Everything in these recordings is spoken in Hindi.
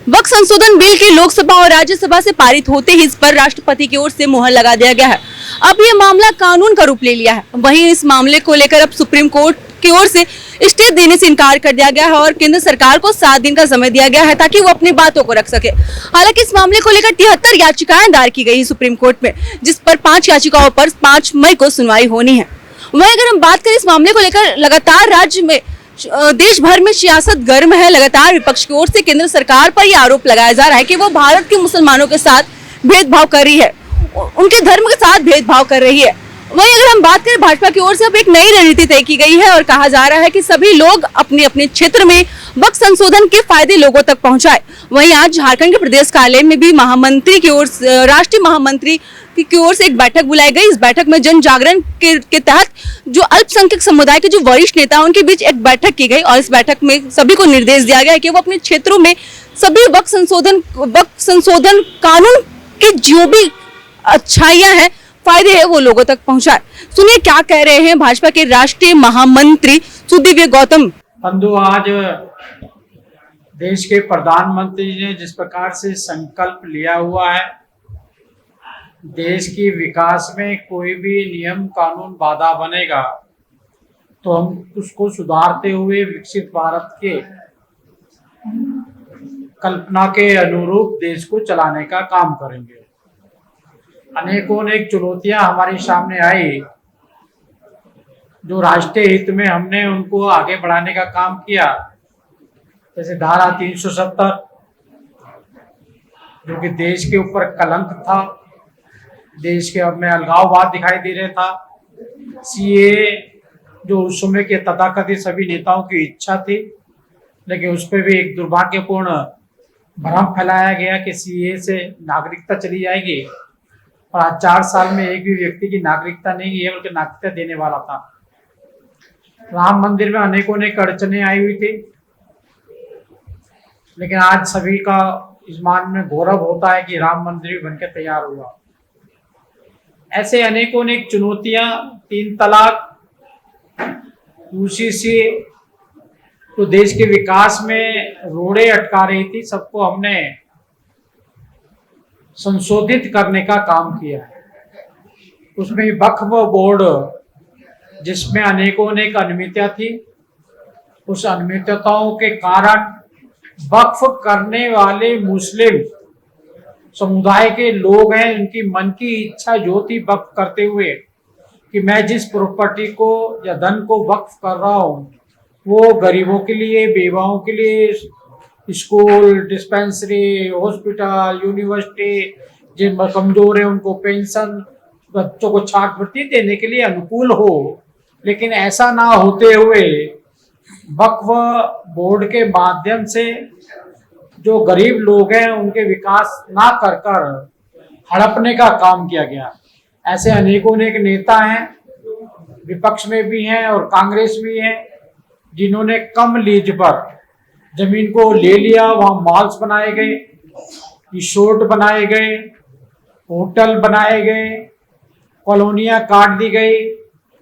वक्फ संशोधन बिल के लोकसभा और राज्यसभा से पारित होते ही इस पर राष्ट्रपति की ओर से मुहर लगा दिया गया है। अब ये मामला कानून का रूप ले लिया है। वहीं इस मामले को लेकर अब सुप्रीम कोर्ट की ओर से स्टे देने से इनकार कर दिया गया है और केंद्र सरकार को 7 दिन का समय दिया गया है ताकि वो अपनी बातों को रख सके। हालांकि इस मामले को लेकर 73 याचिकाएं दायर की गई सुप्रीम कोर्ट में, जिस पर 5 याचिकाओं पर 5 मई को सुनवाई होनी है। वहीं अगर हम बात करें इस मामले को लेकर, लगातार राज्य में देश भर में सियासत गर्म है। लगातार विपक्ष की ओर से केंद्र सरकार पर यह आरोप लगाया जा रहा है कि वो भारत के मुसलमानों के साथ भेदभाव कर रही है, उनके धर्म के साथ भेदभाव कर रही है। वहीं अगर हम बात करें, भाजपा की ओर से अब एक नई रणनीति तय की गई है और कहा जा रहा है कि सभी लोग अपने अपने क्षेत्र में वक्फ संशोधन के फायदे लोगों तक पहुंचाए। वहीं आज झारखंड के प्रदेश कार्यालय में भी महामंत्री की ओर राष्ट्रीय महामंत्री की ओर से एक बैठक बुलाई गई। इस बैठक में जन जागरण के तहत जो अल्पसंख्यक समुदाय के जो वरिष्ठ नेता उनके बीच एक बैठक की गई और इस बैठक में सभी को निर्देश दिया गया कि वो अपने क्षेत्रों में सभी वक्फ संशोधन कानून की जो भी अच्छाइयां हैं, फायदे हैं, वो लोगों तक पहुंचाए। सुनिए क्या कह रहे हैं भाजपा के राष्ट्रीय महामंत्री सुदीव्य गौतम। बंधु, आज देश के प्रधानमंत्री ने जिस प्रकार से संकल्प लिया हुआ है, देश की विकास में कोई भी नियम कानून बाधा बनेगा तो हम उसको सुधारते हुए विकसित भारत के कल्पना के अनुरूप देश को चलाने का काम करेंगे। अनेकों अनेक चुनौतियां हमारे सामने आई, जो राष्ट्रीय हित में हमने उनको आगे बढ़ाने का काम किया। जैसे धारा 370 जो कि देश के ऊपर कलंक था, देश के अब में अलगाववाद दिखाई दे रहा था। सीए जो उस समय के तथाकथित सभी नेताओं की इच्छा थी, लेकिन उस पर भी एक दुर्भाग्यपूर्ण भ्रम फैलाया गया कि सीए से नागरिकता चली जाएगी और आज 4 साल में एक भी व्यक्ति की नागरिकता नहीं है, बल्कि नागरिकता देने वाला था। राम मंदिर में अनेकों अनेक अड़चने आई हुई थी, लेकिन आज सभी का इस मान में गौरव होता है कि राम मंदिर भी बनकर तैयार हुआ। ऐसे अनेकों अनेक चुनौतियां, 3 तलाक, यूसीसी तो देश के विकास में रोड़े अटका रही थी, सबको हमने संशोधित करने का काम किया है। उसमें वक्फ बोर्ड जिसमें अनेकों अनेक अनियमितता थी, उस अनियमितताओं के कारण वक्फ करने वाले मुस्लिम समुदाय के लोग हैं, उनकी मन की इच्छा जो थी वक्फ करते हुए कि मैं जिस प्रॉपर्टी को या धन को वक्फ कर रहा हूँ वो गरीबों के लिए, बेवाओं के लिए, स्कूल, डिस्पेंसरी, हॉस्पिटल, यूनिवर्सिटी, जिन कमजोर है उनको पेंशन, बच्चों को छात्रवृत्ति देने के लिए अनुकूल हो। लेकिन ऐसा ना होते हुए वक्फ बोर्ड के माध्यम से जो गरीब लोग हैं उनके विकास ना कर हड़पने का काम किया गया। ऐसे अनेकों अनेक नेता हैं, विपक्ष में भी हैं और कांग्रेस भी हैं, जिन्होंने कम लीज पर जमीन को ले लिया, वहां मॉल्स बनाए गए, रिसोर्ट बनाए गए, होटल बनाए गए, कॉलोनियां काट दी गई।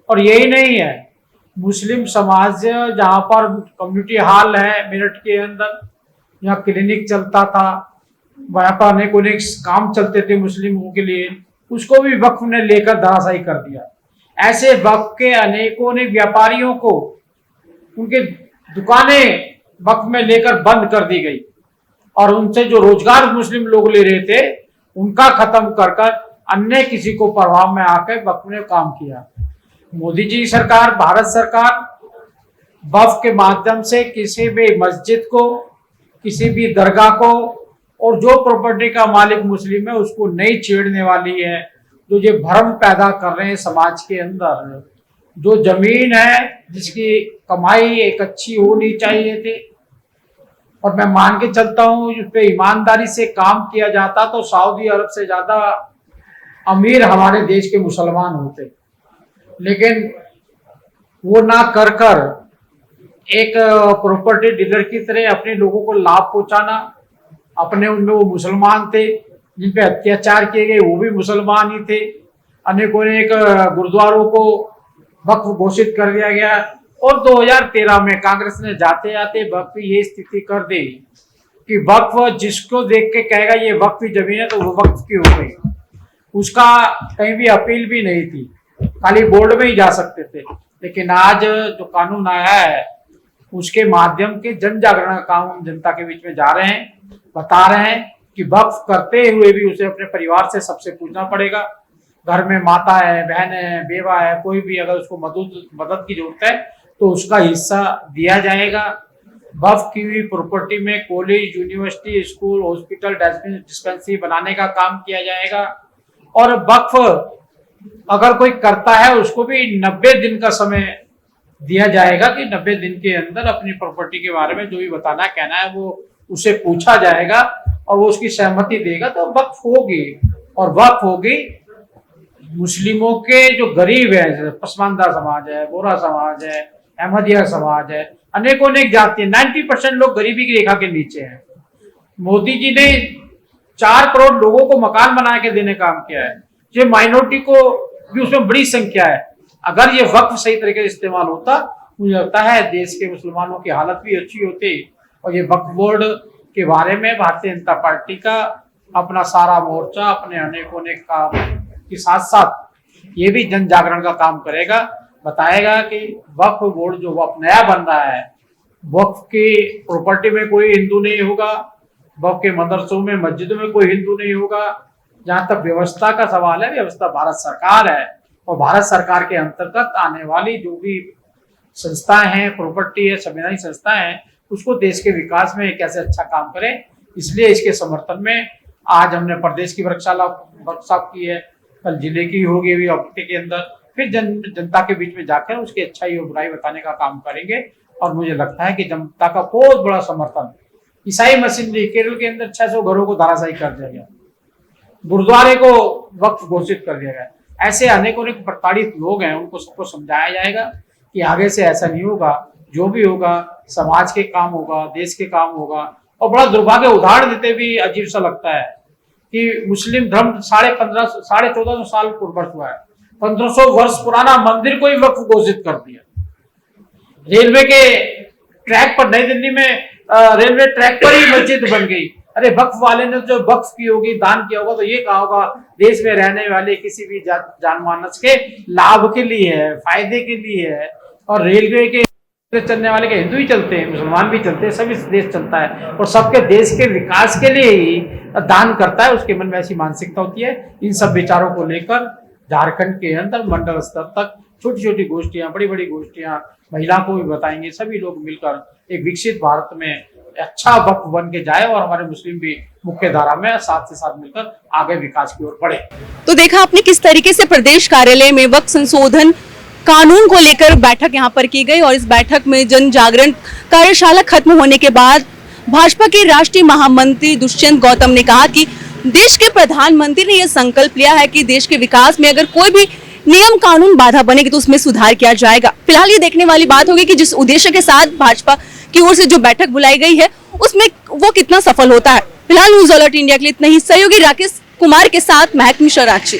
और यही नहीं है, मुस्लिम समाज जहां पर कम्युनिटी हॉल है मेरठ के अंदर, यहाँ क्लिनिक चलता था, वहां पर अनेक अनेक काम चलते थे मुस्लिमों के लिए, उसको भी वक्फ ने लेकर धराशायी कर दिया। ऐसे वक्फ के अनेकों अनेक व्यापारियों को उनके दुकानें वक्फ में लेकर बंद कर दी गई और उनसे जो रोजगार मुस्लिम लोग ले रहे थे उनका खत्म कर अन्य किसी को प्रभाव में आकर वक्फ ने काम किया। मोदी जी सरकार, भारत सरकार वक्फ के माध्यम से किसी भी मस्जिद को, किसी भी दरगाह को और जो प्रॉपर्टी का मालिक मुस्लिम है उसको नहीं छेड़ने वाली है। जो ये भ्रम पैदा कर रहे हैं समाज के अंदर, जो जमीन है जिसकी कमाई एक अच्छी होनी चाहिए थी, और मैं मान के चलता हूँ उस पर ईमानदारी से काम किया जाता तो सऊदी अरब से ज्यादा अमीर हमारे देश के मुसलमान होते। लेकिन वो ना कर एक प्रॉपर्टी डीलर की तरह अपने लोगों को लाभ पहुंचाना, अपने उनमें वो मुसलमान थे जिन पे अत्याचार किए गए वो भी मुसलमान ही थे। अनेकों अनेक गुरुद्वारों को वक्फ घोषित कर दिया गया और 2013 में कांग्रेस ने जाते जाते वक्फ की ये स्थिति कर दी कि वक्फ जिसको देख के कहेगा ये वक्फ की जमीन है तो वो वक्फ की हो गई, उसका कहीं भी अपील भी नहीं थी, खाली बोर्ड में ही जा सकते थे। लेकिन आज जो कानून आया है उसके माध्यम के जन जागरण का काम हम जनता के बीच में जा रहे हैं, बता रहे हैं कि वक्फ करते हुए भी उसे अपने परिवार से सबसे पूछना पड़ेगा। घर में माता है, बहन है, बेवा है, कोई भी अगर उसको मदद की जरूरत है तो उसका हिस्सा दिया जाएगा। वक्फ की हुई प्रॉपर्टी में college, university, school, hospital, dispensary बनाने का काम किया जाएगा। और वक्फ अगर कोई करता है उसको भी 90 दिन का समय दिया जाएगा कि 90 दिन के अंदर अपनी प्रॉपर्टी के बारे में जो भी बताना कहना है वो उसे पूछा जाएगा और वो उसकी सहमति देगा तो वक्फ होगी। और वक्फ होगी मुस्लिमों के जो गरीब है, पसमानदा समाज है, बोरा समाज है, अहमदिया समाज है, अनेकों अनेक जाति है, 90% लोग गरीबी की रेखा के नीचे हैं। मोदी जी ने 4 करोड़ लोगों को मकान बना के देने का काम किया है, जो माइनॉरिटी को भी उसमें बड़ी संख्या है। अगर ये वक्फ सही तरीके से इस्तेमाल होता, मुझे लगता है देश के मुसलमानों की हालत भी अच्छी होती। और ये वक्फ बोर्ड के बारे में भारतीय जनता पार्टी का अपना सारा मोर्चा अपने अनेकों अनेक काम के साथ साथ ये भी जन जागरण का काम करेगा, बताएगा कि वक्फ बोर्ड जो वक्फ नया बन रहा है, वक्फ की प्रॉपर्टी में कोई हिंदू नहीं होगा, वक्फ के मदरसों में, मस्जिदों में कोई हिंदू नहीं होगा। जहां तक व्यवस्था का सवाल है, व्यवस्था भारत सरकार है और भारत सरकार के अंतर्गत आने वाली जो भी संस्थाएं हैं, प्रॉपर्टी है, संवैधानिक संस्थाएं हैं, उसको देश के विकास में कैसे अच्छा काम करे, इसलिए इसके समर्थन में आज हमने प्रदेश की वर्कशॉप की है, कल जिले की होगी अभी हफ्ते के अंदर, फिर जनता के बीच में जाकर उसकी अच्छाई और बुराई बताने का काम करेंगे। और मुझे लगता है कि जनता का बहुत बड़ा समर्थन, ईसाई मशीनरी केरल के अंदर 600 घरों को धराशायी कर दिया गया, गुरुद्वारे को वक्फ घोषित कर दिया गया। ऐसे अनेकों प्रताड़ित लोग हैं, उनको सबको समझाया जाएगा कि आगे से ऐसा नहीं होगा, जो भी होगा समाज के काम होगा, देश के काम होगा। और बड़ा दुर्भाग्य उदाहरण देते भी अजीब सा लगता है कि मुस्लिम धर्म 1450 साल पूर्व हुआ है, 1500 वर्ष पुराना मंदिर को ही वक्फ घोषित कर दिया। रेलवे के ट्रैक पर, नई दिल्ली में रेलवे ट्रैक पर ही मस्जिद बन गई। अरे वक्फ वाले ने जो वक्फ की होगी, दान किया होगा, तो ये कहा होगा देश में रहने वाले किसी भी जानमानस के लाभ के लिए है, फायदे के लिए है। और रेलवे के चलने वाले के हिंदू ही चलते हैं, मुसलमान भी चलते हैं, सभी देश चलता है और सबके देश के विकास के लिए ही दान करता है। उसके मन में ऐसी मानसिकता होती है। इन सब विचारों को लेकर झारखंड के अंदर मंडल स्तर तक छोटी छोटी गोष्ठियां, बड़ी बड़ी गोष्ठियां महिला को भी बताएंगे। सभी लोग मिलकर एक विकसित भारत में अच्छा वक्फ बन के जाए और हमारे मुस्लिम भी मुख्य धारा में साथ से साथ मिलकर आगे विकास की ओर बढ़े। तो देखा आपने किस तरीके से प्रदेश कार्यालय में वक्फ संशोधन कानून को लेकर बैठक यहाँ पर की गई और इस बैठक में जन जागरण कार्यशाला खत्म होने के बाद भाजपा के राष्ट्रीय महामंत्री दुष्यंत गौतम ने कहा कि देश के प्रधानमंत्री ने यह संकल्प लिया है कि देश के विकास में अगर कोई भी नियम कानून बाधा बनेगी तो उसमें सुधार किया जाएगा। फिलहाल ये देखने वाली बात होगी कि जिस उद्देश्य के साथ भाजपा की ओर से जो बैठक बुलाई गई है उसमें वो कितना सफल होता है। फिलहाल न्यूज़ अलर्ट इंडिया के लिए इतना ही। सहयोगी राकेश कुमार के साथ महक मिश्रा रांची।